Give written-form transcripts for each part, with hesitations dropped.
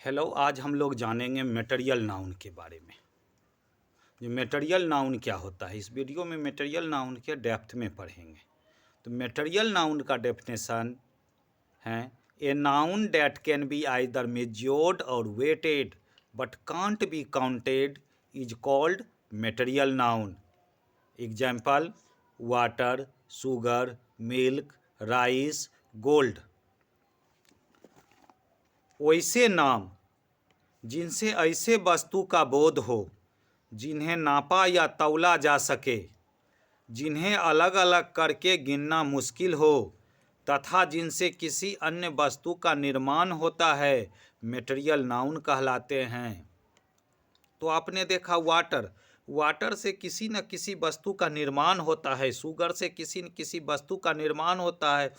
Hello, आज हम लोग जानेंगे मटेरियल नाउन के बारे में। जो मटेरियल नाउन क्या होता है, इस वीडियो में मटेरियल नाउन के डेप्थ में पढ़ेंगे। तो मटेरियल नाउन का डेफिनेशन है a noun that can be either measured or weighted but can't be counted is called material noun. Example water, sugar, milk, rice, gold. वैसे नाम जिनसे ऐसे वस्तु का बोध हो जिन्हें नापा या तौला जा सके, जिन्हें अलग अलग करके गिनना मुश्किल हो तथा जिनसे किसी अन्य वस्तु का निर्माण होता है, मटेरियल नाउन कहलाते हैं। तो आपने देखा वाटर से किसी न किसी वस्तु का निर्माण होता है, शुगर से किसी न किसी वस्तु का निर्माण होता है,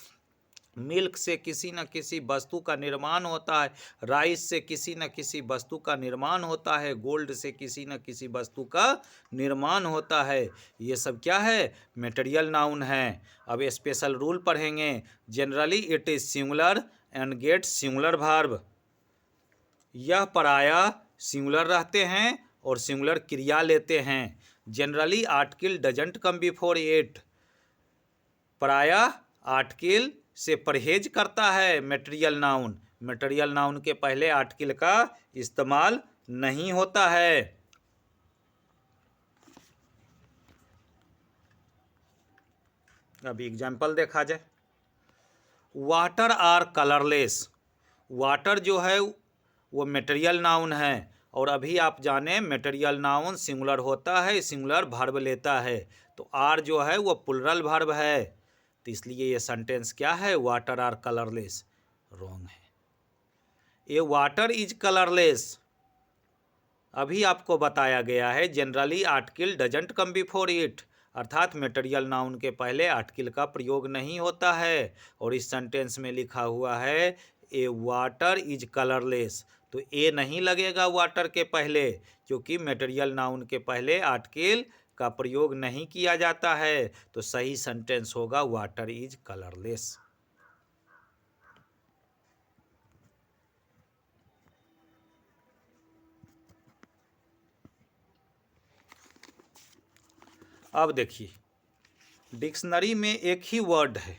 मिल्क से किसी न किसी वस्तु का निर्माण होता है, राइस से किसी न किसी वस्तु का निर्माण होता है, गोल्ड से किसी न किसी वस्तु का निर्माण होता है। ये सब क्या है? मटेरियल नाउन है। अब स्पेशल रूल पढ़ेंगे। Generally it is singular and get singular verb. यह प्रायः सिंगुलर रहते हैं और सिंगुलर क्रिया लेते हैं। Generally article doesn't come before it. प्रायः आर्टिकल से परहेज करता है मटेरियल नाउन। मटेरियल नाउन के पहले आर्टिकल का इस्तेमाल नहीं होता है। अभी एग्जाम्पल देखा जाए। Water are colourless. वाटर जो है वो मटेरियल नाउन है। और अभी आप जाने मटेरियल नाउन सिंगुलर होता है, सिंगुलर वर्ब लेता है। तो आर जो है वो प्लुरल वर्ब है। तो इसलिए ये सेंटेंस क्या है? वाटर आर कलरलेस रॉन्ग है। ये वाटर इज कलरलेस अभी आपको बताया गया है। Generally article doesn't come before it, अर्थात मटेरियल नाउन के पहले आर्टिकल का प्रयोग नहीं होता है। और इस सेंटेंस में लिखा हुआ है ए वाटर इज कलरलेस, तो ए नहीं लगेगा वाटर के पहले, क्योंकि मटेरियल नाउन के पहले आर्टिकल का प्रयोग नहीं किया जाता है। तो सही सेंटेंस होगा वाटर इज कलरलेस। अब देखिए, डिक्शनरी में एक ही वर्ड है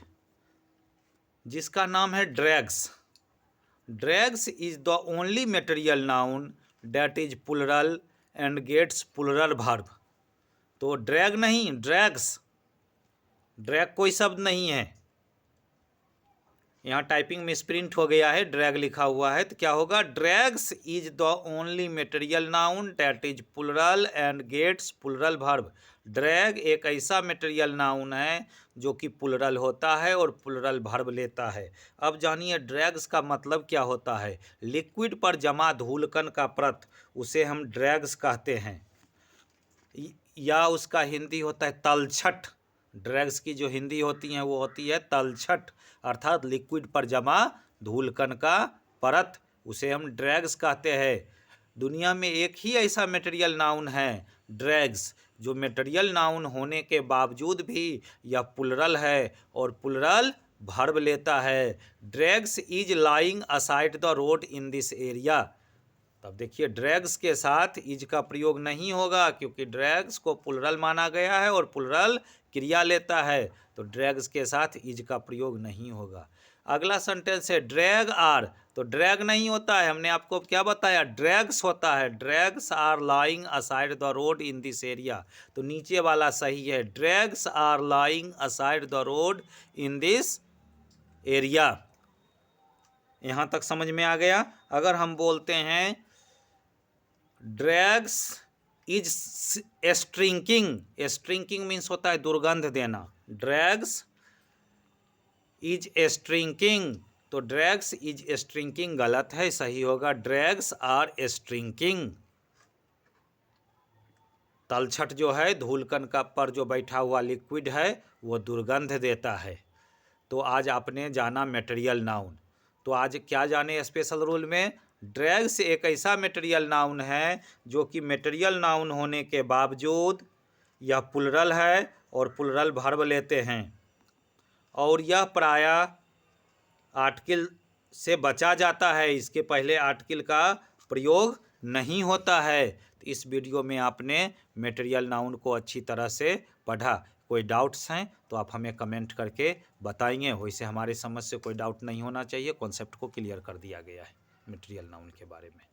जिसका नाम है dregs. Dregs is the only material noun that is plural and gets plural verb. तो ड्रैग नहीं, ड्रैग्स। ड्रैग कोई शब्द नहीं है। यहाँ टाइपिंग में स्प्रिंट हो गया है, ड्रैग लिखा हुआ है, तो क्या होगा? Dregs is the only material noun that is plural and gets plural verb. Dreg एक ऐसा मटेरियल नाउन है जो कि प्लुरल होता है और प्लुरल वर्ब लेता है। अब जानिए ड्रैग्स का मतलब क्या होता है। लिक्विड पर जमा धूलकण का परत, उसे हम ड्रैग्स कहते हैं, या उसका हिंदी होता है तलछट। ड्रैग्स की जो हिंदी होती है वो होती है तलछट, अर्थात लिक्विड पर जमा धूलकण का परत, उसे हम ड्रैग्स कहते हैं। दुनिया में एक ही ऐसा मटेरियल नाउन है ड्रैग्स, जो मटेरियल नाउन होने के बावजूद भी यह प्लुरल है और प्लुरल वर्ब लेता है। Drags is lying aside the road in this area. तब देखिए ड्रैग्स के साथ इज का प्रयोग नहीं होगा, क्योंकि ड्रैग्स को प्लुरल माना गया है और प्लुरल क्रिया लेता है। तो ड्रैग्स के साथ इज का प्रयोग नहीं होगा। अगला सेंटेंस है ड्रैग आर। तो ड्रैग नहीं होता है, हमने आपको क्या बताया? ड्रैग्स होता है। Dregs are lying aside the road in this area. तो नीचे वाला सही है, dregs are lying aside the road in this area. यहाँ तक समझ में आ गया। अगर हम बोलते हैं ड्रैग्स इज स्ट्रिंकिंग, स्ट्रिंकिंग मीन्स होता है दुर्गंध देना। ड्रैग्स इज स्ट्रिंकिंग, तो ड्रैग्स इज स्ट्रिंकिंग गलत है, सही होगा ड्रैग्स आर स्ट्रिंकिंग। तलछट जो है धूलकण का पर जो बैठा हुआ लिक्विड है वो दुर्गंध देता है। तो आज आपने जाना मटेरियल नाउन। तो आज क्या जाने स्पेशल रूल में? ड्रैग्स एक ऐसा मटेरियल नाउन है जो कि मटेरियल नाउन होने के बावजूद यह प्लुरल है और प्लुरल वर्ब लेते हैं। और यह प्रायः आर्टिकल से बचा जाता है, इसके पहले आर्टिकल का प्रयोग नहीं होता है। तो इस वीडियो में आपने मटेरियल नाउन को अच्छी तरह से पढ़ा। कोई डाउट्स हैं तो आप हमें कमेंट करके बताएंगे। वैसे हमारे समझ से कोई डाउट नहीं होना चाहिए, कॉन्सेप्ट को क्लियर कर दिया गया है मटेरियल नाउन के बारे में।